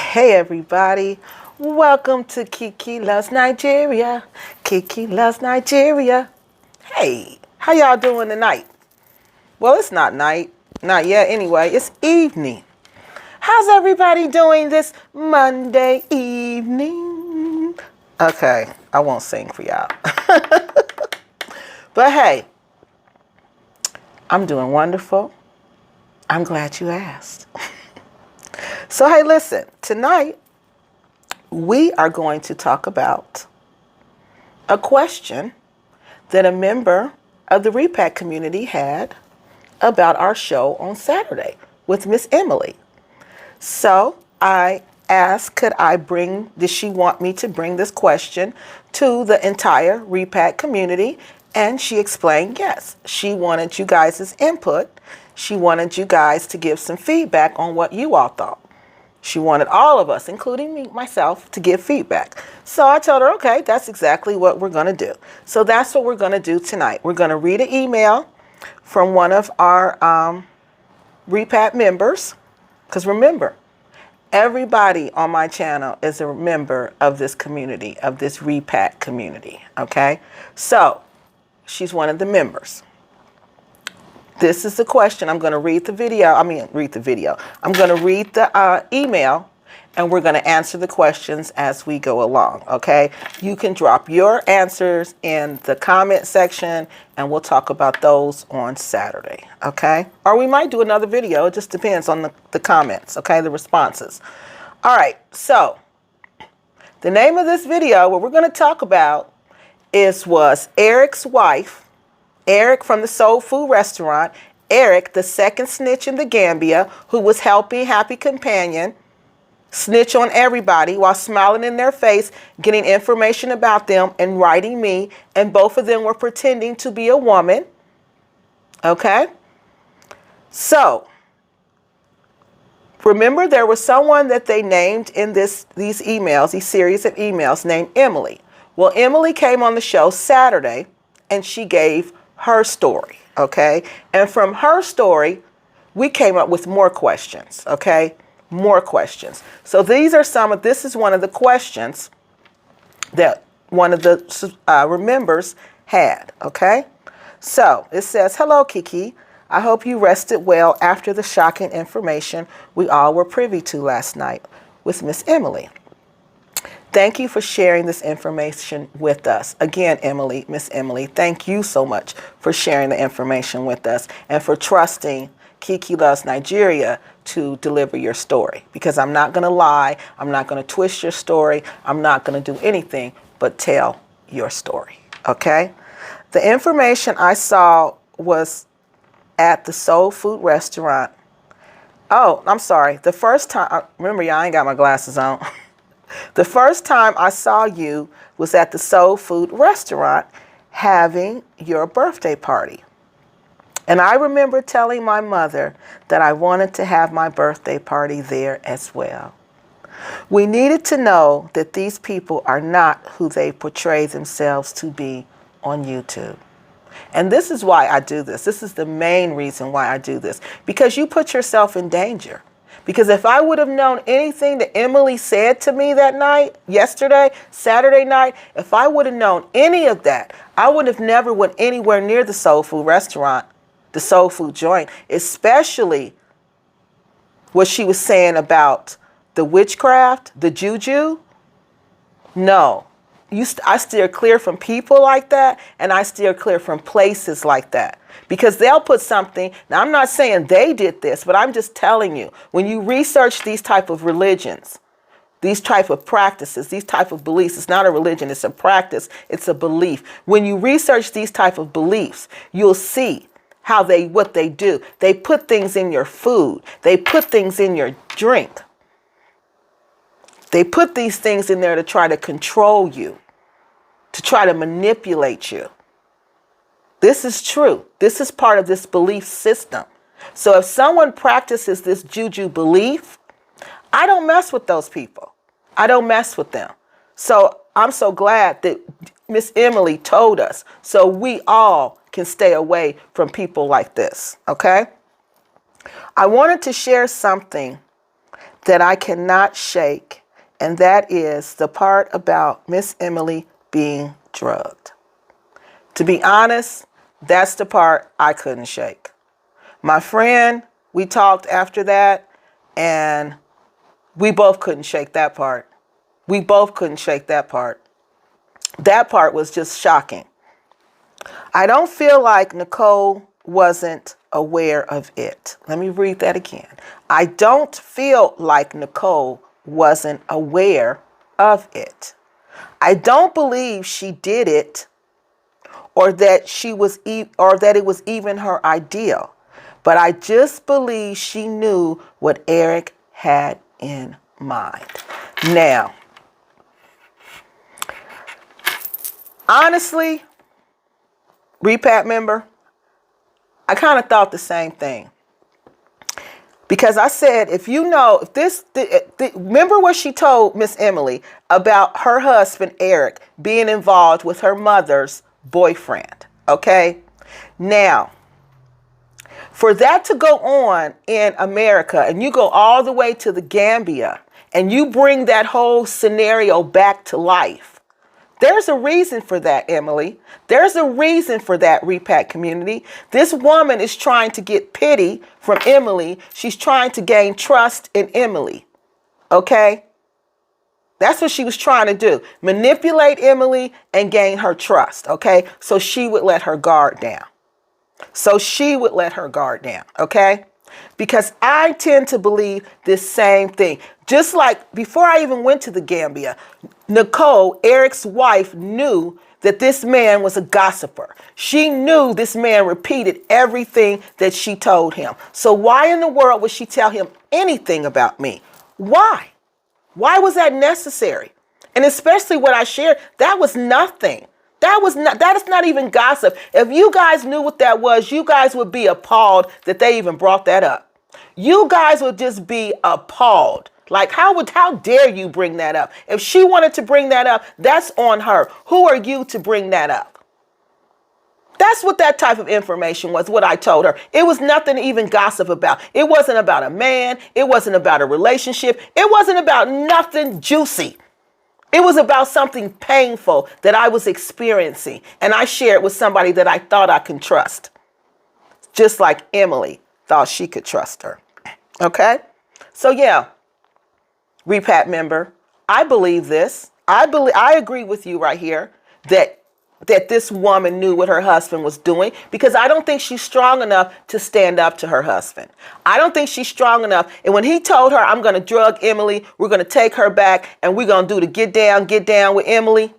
Hey everybody, welcome to Kiki Loves Nigeria. Kiki Loves Nigeria. Hey, how y'all doing tonight? Well, it's not night, not yet anyway, it's evening. How's everybody doing this Monday evening? Okay, I won't sing for y'all. But hey, I'm doing wonderful. I'm glad you asked. So hey, listen, tonight we are going to talk about a question that a member of the Repat community had about our show on Saturday with Miss Emily. So I asked, did she want me to bring this question to the entire Repat community? And she explained yes. She wanted you guys' input. She wanted you guys to give some feedback on what you all thought. She wanted all of us, including me, myself, to give feedback. So I told her, okay, that's exactly what we're going to do. So that's what we're going to do tonight. We're going to read an email from one of our Repat members. Because remember, everybody on my channel is a member of this community, of this Repat community. Okay? So she's one of the members. This is the question. I'm going to read the video. I'm going to read the email, and we're going to answer the questions as we go along, okay? You can drop your answers in the comment section, and we'll talk about those on Saturday, okay? Or we might do another video. It just depends on the comments, okay, the responses. All right, so the name of this video, what we're going to talk about was Eric's wife, Eric from the Soul Food Restaurant, Eric, the second snitch in the Gambia, who was helping Happy Companion snitch on everybody while smiling in their face, getting information about them and writing me, and both of them were pretending to be a woman. Okay? So, remember there was someone that they named in these emails, these series of emails, named Emily. Well, Emily came on the show Saturday, and she gave her story, okay? And from her story, we came up with more questions, okay? More questions. So this is one of the questions that one of the members had, okay? So it says, hello, Kiki. I hope you rested well after the shocking information we all were privy to last night with Miss Emily. Thank you for sharing this information with us. Again, Miss Emily, thank you so much for sharing the information with us and for trusting Kiki Loves Nigeria to deliver your story. Because I'm not going to lie, I'm not going to twist your story, I'm not going to do anything but tell your story, okay? The information I saw was at the Soul Food Restaurant. Oh, I'm sorry. The first time, remember y'all, I ain't got my glasses on. The first time I saw you was at the Soul Food Restaurant having your birthday party. And I remember telling my mother that I wanted to have my birthday party there as well. We needed to know that these people are not who they portray themselves to be on YouTube. And this is why I do this. This is the main reason why I do this. Because you put yourself in danger. Because if I would have known anything that Emily said to me that night, yesterday, Saturday night, if I would have known any of that, I would have never went anywhere near the Soul Food Restaurant, the Soul Food joint, especially what she was saying about the witchcraft, the juju. No, I steer clear from people like that, and I steer clear from places like that. Because they'll put something, now I'm not saying they did this, but I'm just telling you, when you research these type of religions, these type of practices, these type of beliefs, it's not a religion, it's a practice, it's a belief. When you research these type of beliefs, you'll see what they do. They put things in your food. They put things in your drink. They put these things in there to try to control you, to try to manipulate you. This is true. This is part of this belief system. So if someone practices this juju belief, I don't mess with those people. I don't mess with them. So I'm so glad that Miss Emily told us so we all can stay away from people like this, okay? I wanted to share something that I cannot shake, and that is the part about Miss Emily being drugged. To be honest, that's the part I couldn't shake. My friend, we talked after that, and we both couldn't shake that part. We both couldn't shake that part. That part was just shocking. I don't feel like Nicole wasn't aware of it. Let me read that again. I don't feel like Nicole wasn't aware of it. I don't believe she did it or that it was even her idea. But I just believe she knew what Eric had in mind. Now, honestly, Repat member, I kind of thought the same thing. Because I said, remember what she told Miss Emily about her husband, Eric, being involved with her mother's boyfriend, okay? Now, for that to go on in America, and you go all the way to the Gambia, and you bring that whole scenario back to life, there's a reason for that, Emily. There's a reason for that, Repat community. This woman is trying to get pity from Emily. She's trying to gain trust in Emily. Okay? That's what she was trying to do. Manipulate Emily and gain her trust. Okay? So she would let her guard down. Okay? Because I tend to believe this same thing. Just like before I even went to the Gambia, Nicole, Eric's wife, knew that this man was a gossiper. She knew this man repeated everything that she told him. So why in the world would she tell him anything about me? Why? Why was that necessary? And especially what I shared, that was nothing. That is not even gossip. If you guys knew what that was, you guys would be appalled that they even brought that up. You guys would just be appalled. Like, how dare you bring that up? If she wanted to bring that up, that's on her. Who are you to bring that up? That's what that type of information was, what I told her. It was nothing to even gossip about. It wasn't about a man. It wasn't about a relationship. It wasn't about nothing juicy. It was about something painful that I was experiencing. And I shared with somebody that I thought I could trust. Just like Emily thought she could trust her. Okay? So yeah, Repat member, I believe this. I agree with you right here that this woman knew what her husband was doing, because I don't think she's strong enough to stand up to her husband. I don't think she's strong enough. And when he told her, I'm going to drug Emily, we're going to take her back, and we're going to do the get down with Emily,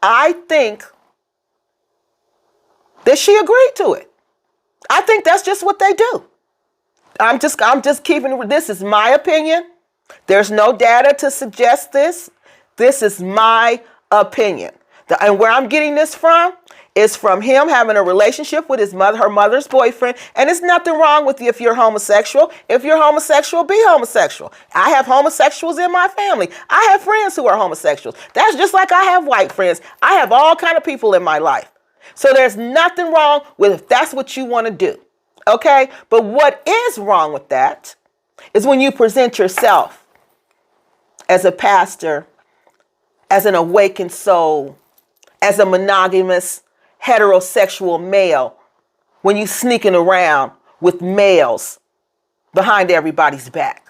I think that she agreed to it. I think that's just what they do. I'm just keeping it. This is my opinion. There's no data to suggest this. This is my opinion. And where I'm getting this from is from him having a relationship with her mother's boyfriend. And it's nothing wrong with you if you're homosexual. If you're homosexual, be homosexual. I have homosexuals in my family. I have friends who are homosexuals. That's just like I have white friends. I have all kind of people in my life. So there's nothing wrong with if that's what you want to do. Okay? But what is wrong with that is when you present yourself as a pastor, as an awakened soul, as a monogamous heterosexual male, when you sneaking around with males behind everybody's back.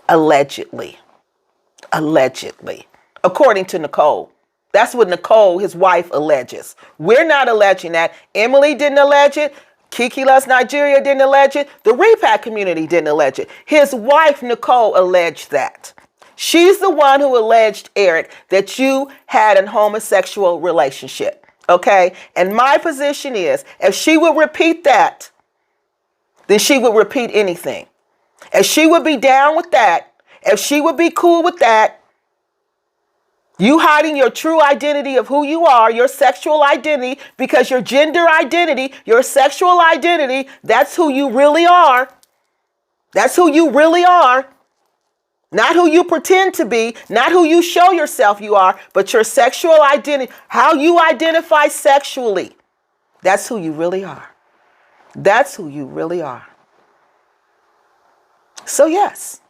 Allegedly. According to Nicole. That's what Nicole, his wife, alleges. We're not alleging that. Emily didn't allege it. Kiki Loves Nigeria didn't allege it. The Repat community didn't allege it. His wife, Nicole, alleged that. She's the one who alleged, Eric, that you had a homosexual relationship. Okay? And my position is, if she would repeat that, then she would repeat anything. If she would be down with that, if she would be cool with that, you hiding your true identity of who you are, your sexual identity, because your gender identity, your sexual identity, that's who you really are. That's who you really are. Not who you pretend to be, not who you show yourself you are, but your sexual identity, how you identify sexually. That's who you really are. That's who you really are. So yes,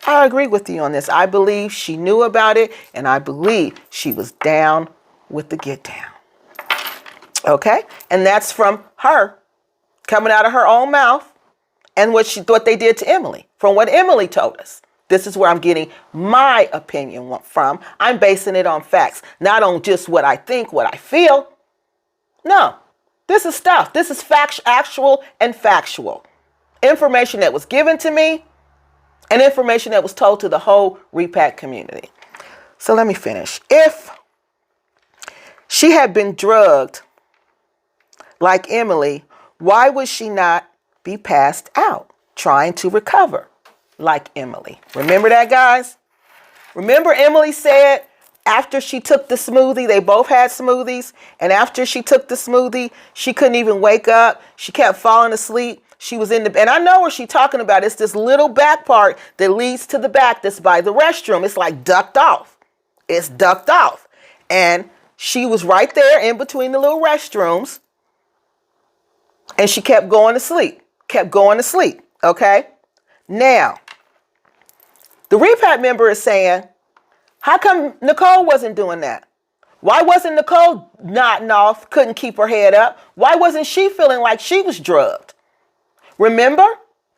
I agree with you on this. I believe she knew about it, and I believe she was down with the get down. Okay? And that's from her, coming out of her own mouth, and what they did to Emily, from what Emily told us. This is where I'm getting my opinion from. I'm basing it on facts, not on just what I think, what I feel. No, this is stuff. This is actual and factual. Information that was given to me and information that was told to the whole Repat community. So let me finish. If she had been drugged like Emily, why would she not be passed out trying to recover like Emily? Remember that, guys? Remember Emily said after she took the smoothie, they both had smoothies, and after she took the smoothie, she couldn't even wake up. She kept falling asleep. She was in the, and I know what she's talking about. It's this little back part that leads to the back that's by the restroom. It's like ducked off. It's ducked off. And she was right there in between the little restrooms, and she kept going to sleep. Kept going to sleep. Okay? Now, the Repat member is saying, how come Nicole wasn't doing that? Why wasn't Nicole nodding off, couldn't keep her head up? Why wasn't she feeling like she was drugged? Remember,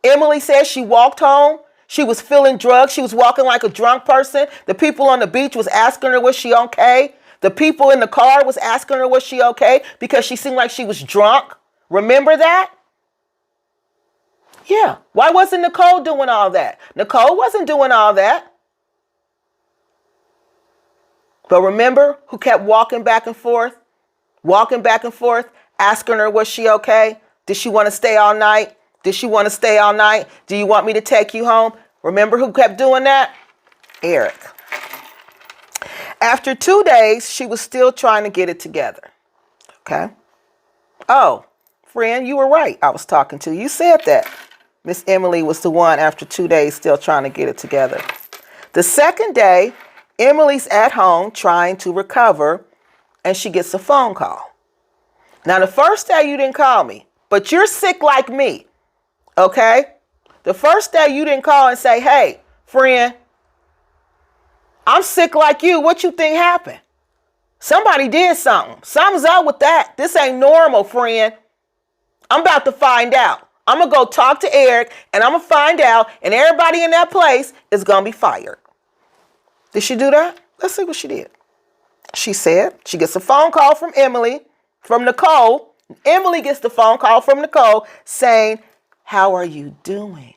Emily said she walked home. She was feeling drugged. She was walking like a drunk person. The people on the beach was asking her, was she okay? The people in the car was asking her, was she okay? Because she seemed like she was drunk. Remember that? Yeah. Why wasn't Nicole doing all that? Nicole wasn't doing all that. But remember who kept walking back and forth, asking her, was she okay? Did she want to stay all night? Did she want to stay all night? Do you want me to take you home? Remember who kept doing that? Eric. After 2 days, she was still trying to get it together. Okay. Oh, friend, you were right. I was talking to you. You said that. Miss Emily was the one after 2 days still trying to get it together. The second day, Emily's at home trying to recover, and she gets a phone call. Now, the first day you didn't call me, but you're sick like me, okay? The first day you didn't call and say, hey, friend, I'm sick like you. What you think happened? Somebody did something. Something's up with that. This ain't normal, friend. I'm about to find out. I'm going to go talk to Eric, and I'm going to find out, and everybody in that place is going to be fired. Did she do that? Let's see what she did. She said she gets a phone call from Nicole. Emily gets the phone call from Nicole saying, how are you doing?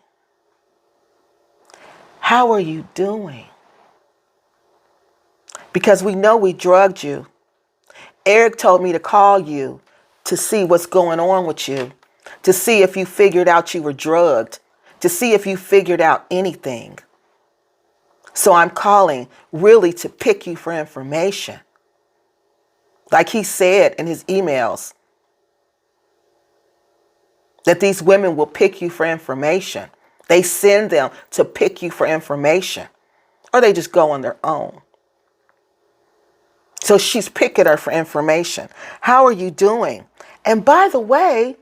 How are you doing? Because we know we drugged you. Eric told me to call you to see what's going on with you, to see if you figured out you were drugged, to see if you figured out anything. So I'm calling really to pick you for information. Like he said in his emails, that these women will pick you for information. They send them to pick you for information, or they just go on their own. So she's picking her for information. How are you doing? And by the way,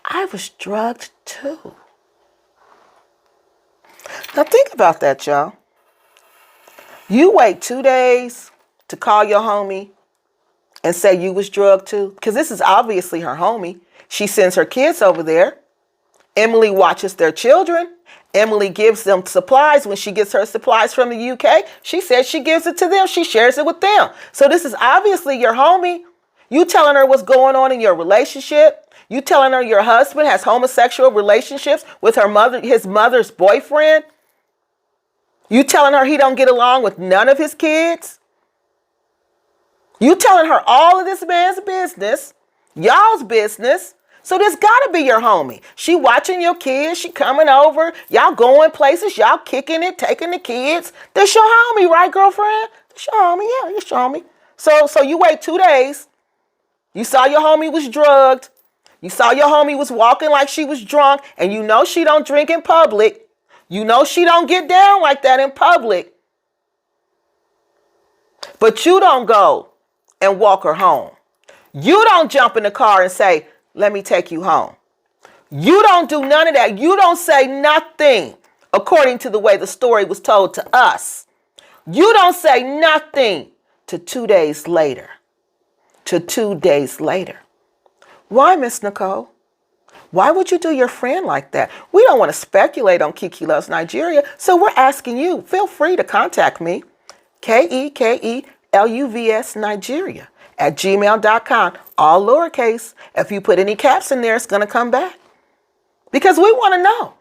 I was drugged too. Now think about that, y'all. You wait 2 days to call your homie and say you was drugged too, because this is obviously her homie. She sends her kids over there. Emily watches their children. Emily gives them supplies when she gets her supplies from the UK. She says she gives it to them. She shares it with them. So this is obviously your homie. You telling her what's going on in your relationship. You telling her your husband has homosexual relationships with his mother's boyfriend. You telling her he don't get along with none of his kids. You telling her all of this man's business, y'all's business. So this gotta be your homie. She watching your kids, she coming over, y'all going places, y'all kicking it, taking the kids. That's your homie, right, girlfriend? That's your homie, yeah, it's your homie. So you wait 2 days. You saw your homie was drugged. You saw your homie was walking like she was drunk, and you know she don't drink in public. You know she don't get down like that in public. But you don't go and walk her home. You don't jump in the car and say, let me take you home. You don't do none of that. You don't say nothing. according to the way the story was told to us. You don't say nothing to 2 days later. To 2 days later. Why, Miss Nicole? Why would you do your friend like that? We don't want to speculate on Kiki Loves Nigeria, so we're asking you. Feel free to contact me, KEKELUVS Nigeria @gmail.com, all lowercase. If you put any caps in there, it's going to come back. Because we want to know.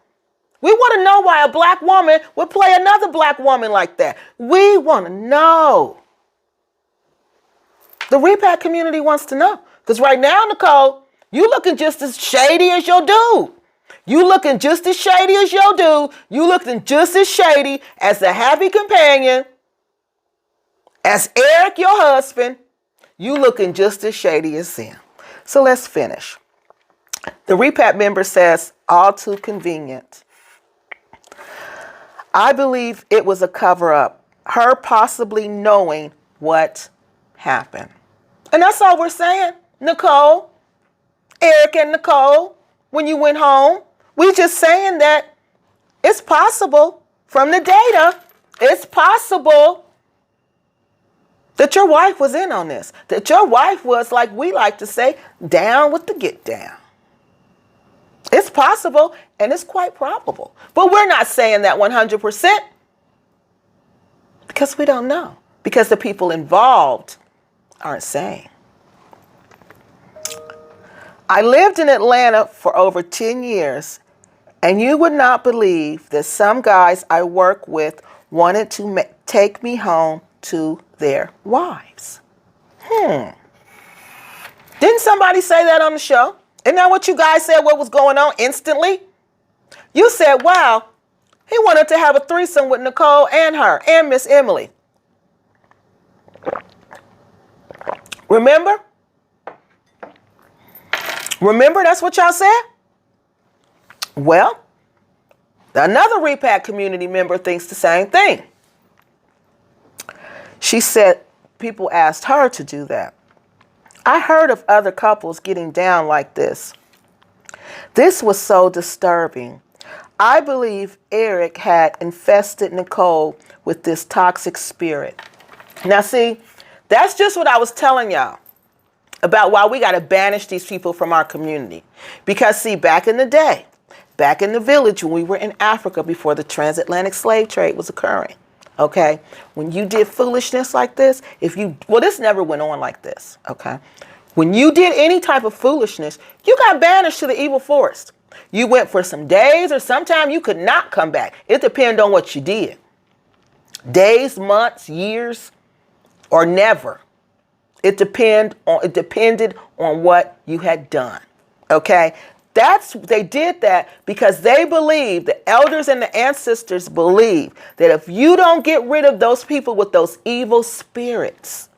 We want to know why a black woman would play another black woman like that. We want to know. The Repat community wants to know. Because right now, Nicole, you looking just as shady as your dude. You looking just as shady as your dude. You looking just as shady as the happy companion, as Eric, your husband. You looking just as shady as him. So let's finish. The Repat member says, all too convenient. I believe it was a cover-up. Her possibly knowing what happened. And that's all we're saying, Nicole, Eric and Nicole, when you went home. We just saying that it's possible from the data, it's possible that your wife was in on this. That your wife was, like we like to say, down with the get down. It's possible and it's quite probable. But we're not saying that 100% because we don't know. Because the people involved aren't saying. I lived in Atlanta for over 10 years, and you would not believe that some guys I work with wanted to take me home to their wives. Didn't somebody say that on the show? Isn't that what you guys said, what was going on instantly? You said, wow, he wanted to have a threesome with Nicole and her and Miss Emily. Remember? Remember that's what y'all said? Well, another Repat community member thinks the same thing. She said people asked her to do that. I heard of other couples getting down like this. This was so disturbing. I believe Eric had infested Nicole with this toxic spirit. Now see, that's just what I was telling y'all about why we got to banish these people from our community. Because see, back in the day, back in the village when we were in Africa before the transatlantic slave trade was occurring, okay? When you did foolishness like this, this never went on like this, okay? When you did any type of foolishness, you got banished to the evil forest. You went for some days or sometime you could not come back. It depended on what you did. Days, months, years, or never. It depended on what you had done, okay? They did that because they believe, the elders and the ancestors believe that if you don't get rid of those people with those evil spirits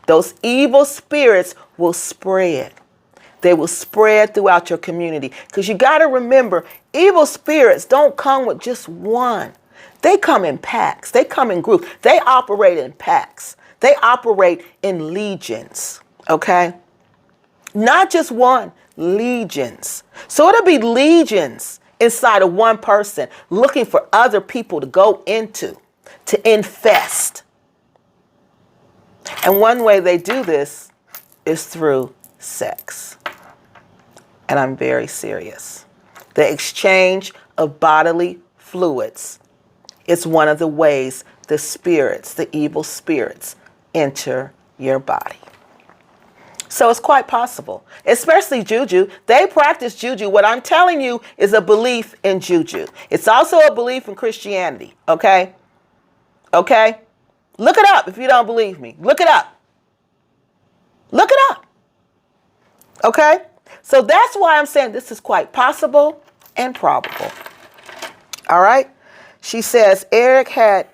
will spread. They will spread throughout your community. Because you got to remember, evil spirits don't come with just one. They come in packs. They come in groups. They operate in packs. They operate in legions, okay? Not just one, legions. So it'll be legions inside of one person looking for other people to go into, to infest. And one way they do this is through sex. And I'm very serious. The exchange of bodily fluids is one of the ways the spirits, the evil spirits, enter your body. So it's quite possible, especially juju. They practice juju. What I'm telling you is a belief in juju. It's also a belief in Christianity, okay? Okay? Look it up if you don't believe me. Look it up. Look it up. Okay? So that's why I'm saying this is quite possible and probable. All right? She says Eric had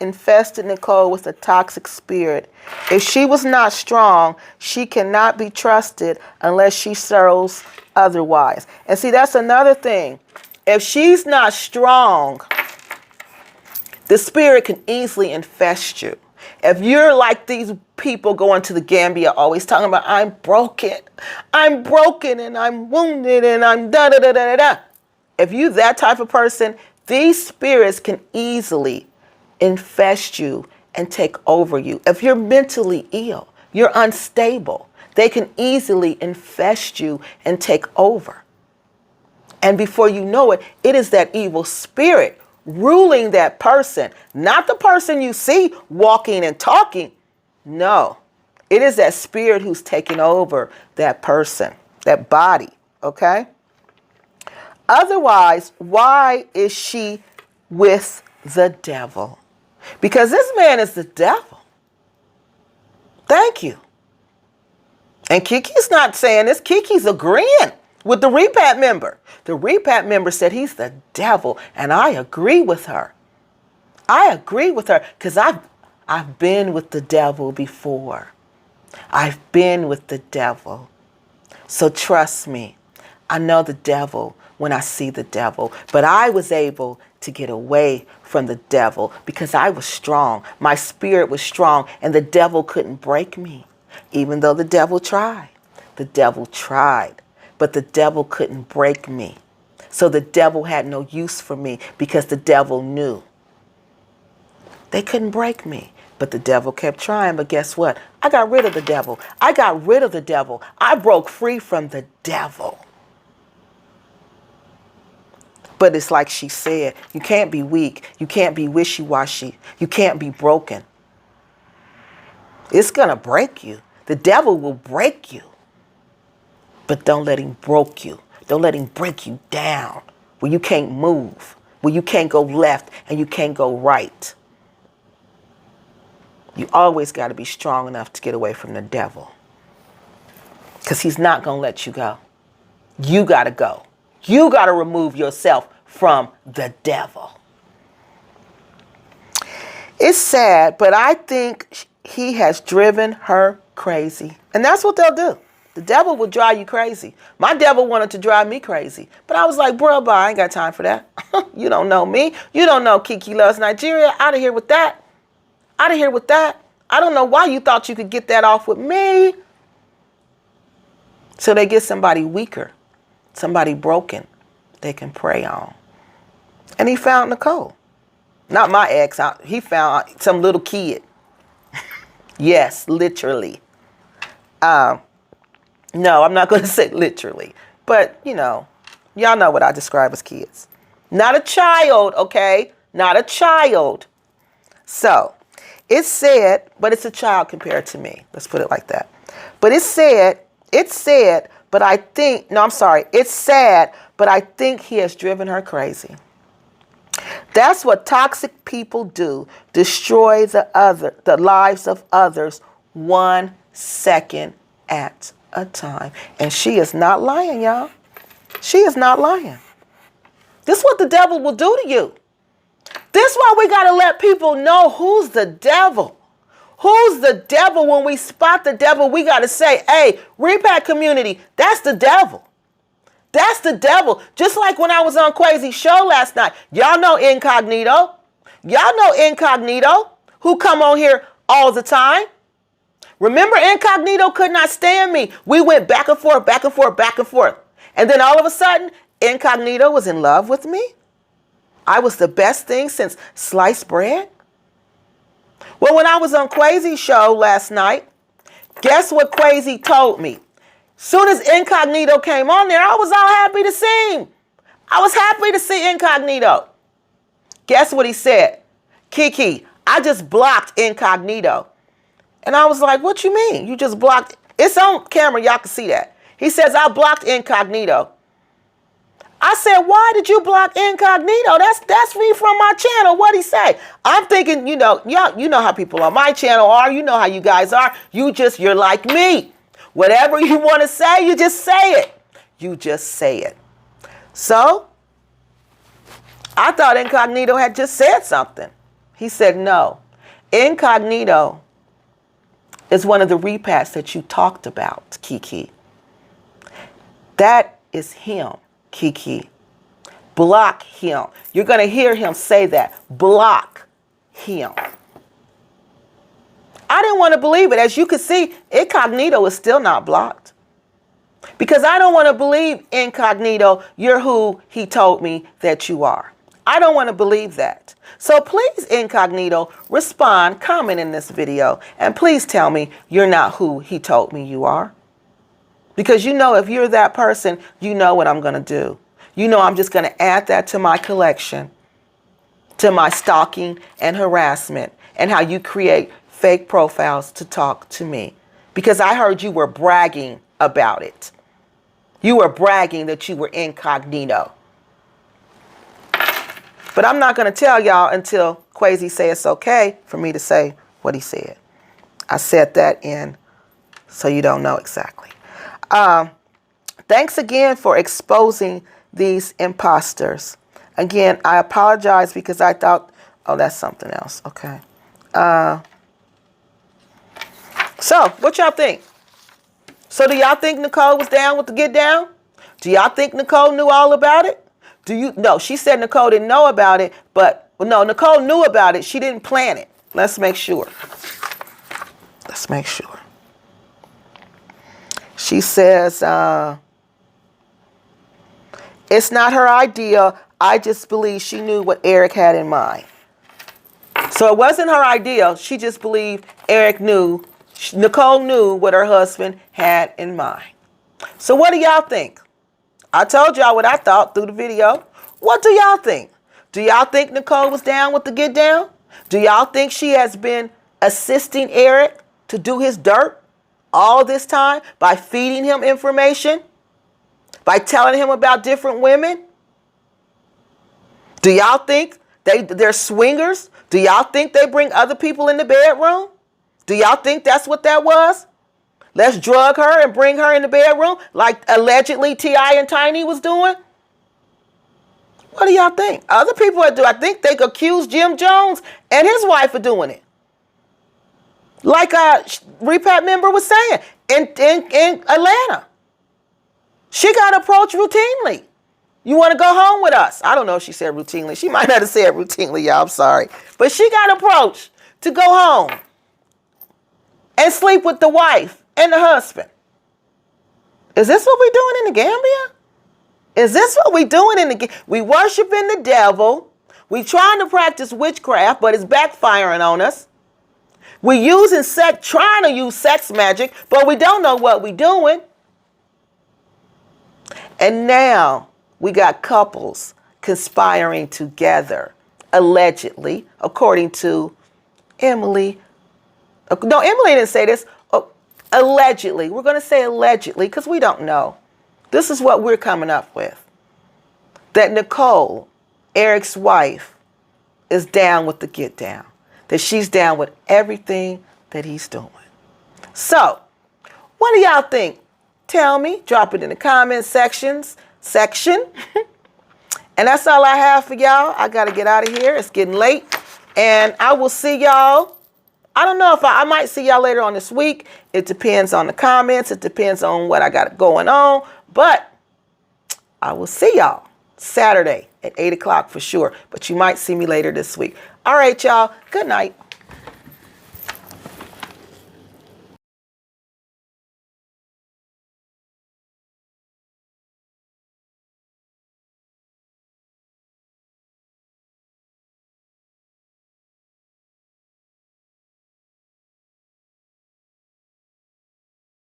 infested Nicole with a toxic spirit. If she was not strong, she cannot be trusted unless she shows otherwise. And see, that's another thing. If she's not strong, the spirit can easily infest you. If you're like these people going to the Gambia, always talking about, I'm broken and I'm wounded and I'm da-da-da-da-da-da. If you that type of person, These spirits can easily infest you and take over you. If you're mentally ill, you're unstable, they can easily infest you and take over. And before you know it, it is that evil spirit ruling that person, not the person you see walking and talking. No, it is that spirit who's taking over that person, that body, okay? Otherwise, why is she with the devil? Because this man is the devil. Thank you. And Kiki's not saying this. Kiki's agreeing with the Repat member. The Repat member said he's the devil, and I agree with her. I agree with her because I've been with the devil before. I've been with the devil. So trust me, I know the devil when I see the devil. But I was able to get away from the devil because I was strong. My spirit was strong, and the devil couldn't break me. Even though the devil tried. The devil tried. But the devil couldn't break me. So the devil had no use for me because the devil knew. They couldn't break me. But the devil kept trying. But guess what? I got rid of the devil. I got rid of the devil. I broke free from the devil. But it's like she said, you can't be weak. You can't be wishy-washy. You can't be broken. It's going to break you. The devil will break you. But don't let him break you. Don't let him break you down where you can't move, where you can't go left and you can't go right. You always got to be strong enough to get away from the devil because he's not going to let you go. You got to go. You got to remove yourself from the devil. It's sad, but I think he has driven her crazy. And that's what they'll do. The devil will drive you crazy. My devil wanted to drive me crazy. But I was like, bro, bye, I ain't got time for that. You don't know me. You don't know Kiki Loves Nigeria. Out of here with that. Out of here with that. I don't know why you thought you could get that off with me. So they get somebody weaker, somebody broken they can prey on. And he found Nicole. Not my ex. He found some little kid. Yes, literally. No, I'm not going to say literally. But, you know, y'all know what I describe as kids. Not a child, okay? Not a child. So, it said, but it's a child compared to me. Let's put it like that. But it said, but I think, no, I'm sorry. It's sad, but I think he has driven her crazy. That's what toxic people do. Destroy the lives of others 1 second at a time. And she is not lying, y'all. She is not lying. This is what the devil will do to you. This is why we got to let people know who's the devil. Who's the devil? When we spot the devil, we got to say, hey, Repat Community, that's the devil. That's the devil. Just like when I was on Crazy Show last night. Y'all know Incognito. Y'all know Incognito, who come on here all the time. Remember, Incognito could not stand me. We went back and forth, back and forth, back and forth. And then all of a sudden, Incognito was in love with me. I was the best thing since sliced bread. Well, when I was on Crazy Show last night, guess what Crazy told me? Soon as Incognito came on there, I was all happy to see him. I was happy to see Incognito. Guess what he said? Kiki, I just blocked Incognito. And I was like, what you mean? You just blocked? It's on camera. Y'all can see that. He says, I blocked Incognito. I said, why did you block Incognito? That's me from my channel. What'd he say? I'm thinking, you know how people on my channel are. You know how you guys are. You're like me. Whatever you want to say, you just say it. You just say it. So, I thought Incognito had just said something. He said, no. Incognito is one of the repats that you talked about, Kiki. That is him, Kiki. Block him. You're going to hear him say that. Block him. I didn't want to believe it. As you can see, Incognito is still not blocked. Because I don't want to believe, Incognito, you're who he told me that you are. I don't want to believe that. So please, incognito, respond, comment in this video, and please tell me you're not who he told me you are. Because you know if you're that person, you know what I'm going to do. You know I'm just going to add that to my collection, to my stalking and harassment, and how you create fake profiles to talk to me. Because I heard you were bragging about it. You were bragging that you were incognito. But I'm not going to tell y'all until Quasi say it's okay for me to say what he said. I said that in so you don't know exactly. Thanks again for exposing these imposters. Again, I apologize because I thought, oh, that's something else. Okay. So what y'all think? So do y'all think Nicole was down with the get down? Do y'all think Nicole knew all about it? No, she said Nicole didn't know about it, but no, Nicole knew about it. She didn't plan it. Let's make sure. Let's make sure. She says, it's not her idea. I just believe she knew what Eric had in mind. So it wasn't her idea. She just believed Eric knew, Nicole knew what her husband had in mind. So what do y'all think? I told y'all what I thought through the video. What do y'all think? Do y'all think Nicole was down with the get down? Do y'all think she has been assisting Eric to do his dirt all this time by feeding him information? By telling him about different women? Do y'all think they're swingers? Do y'all think they bring other people in the bedroom? Do y'all think that's what that was? Let's drug her and bring her in the bedroom like allegedly T.I. and Tiny was doing? What do y'all think? Other people do. I think they accused Jim Jones and his wife of doing it. Like a Repat member was saying in Atlanta. She got approached routinely. You want to go home with us? I don't know if she said routinely. She might not have said routinely, y'all. I'm sorry. But she got approached to go home and sleep with the wife and the husband. Is this what we're doing in the Gambia? Is this what we're doing in the... We worshiping the devil. We trying to practice witchcraft, but it's backfiring on us. We're using sex, trying to use sex magic, but we don't know what we're doing. And now we got couples conspiring together, allegedly, according to Emily. No, Emily didn't say this. Allegedly. We're going to say allegedly because we don't know. This is what we're coming up with. That Nicole, Eric's wife, is down with the get down. That she's down with everything that he's doing. So, what do y'all think? Tell me. Drop it in the comment section. And that's all I have for y'all. I got to get out of here. It's getting late. And I will see y'all. I don't know if I might see y'all later on this week. It depends on the comments. It depends on what I got going on. But I will see y'all Saturday at 8 o'clock for sure. But you might see me later this week. All right, y'all. Good night.